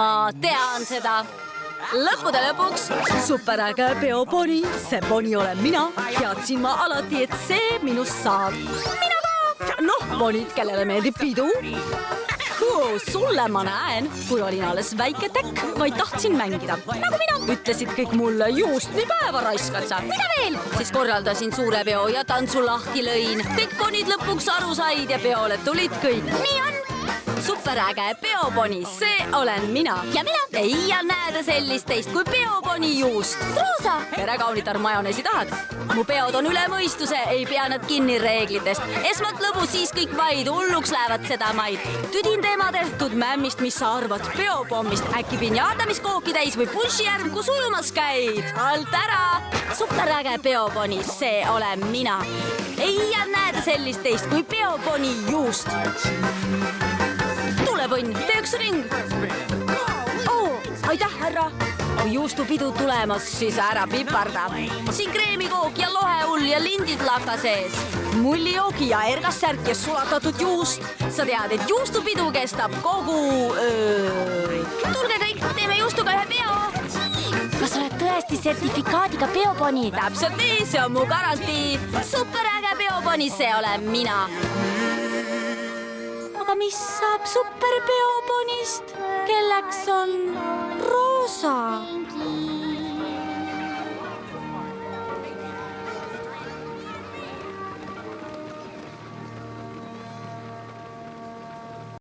ma tean seda. Lõppude lõpuks superäge peoponi, see poni olen mina. Teadsin ma alati, et see minust saab. Mina ka! Noh, ponid, kellele meeldib pidu. Sulle ma näen, kui olin alles väike tekk, vaid tahtsin mängida. Nagu mina. Ütlesid kõik mulle, just nii päeva raiskad sa. Mida veel? Siis korraldasin suure peo ja tantsu lahti lõin. Kõik ponid lõpuks aru said ja peole tulid kõik. Nii on! Superäge peoponi, see olen mina. Ja mina ei näeda sellist teist kui peoponi juust. Roosa! Tere, kaunitar majoneesi tahad? Mu peod on üle mõistuse, ei pea nad kinni reeglitest. Esmalt lõbu, siis kõik vaid, hulluks lähevad seda maid. Tüdin teema tehtud mämmist, mis sa arvad peopommist. Äkki pinjata, mis kooki täis või punšijärv, kus ujumas käid. Alt ära! Superäge peoponi, see olen mina. Ei näeda sellist teist kui peoponi juust. Põnn, tee üks ring. Aitäh, härra. Kui juustupidu tulemas, siis ära piparda. Siin kreemikook ja lohehull ja lindid laka sees. Mullijoogi ja ergassärk ja sulatatud juust. Sa tead, et juustupidu kestab kogu... Tulge kõik, teeme juustuga ühe peo. Kas oled tõesti sertifikaadiga peoponi? Täpselt nii, see on mu garantii. Superäge peoponi, see olen mina. Aga mis saab superpeoponist, kelleks on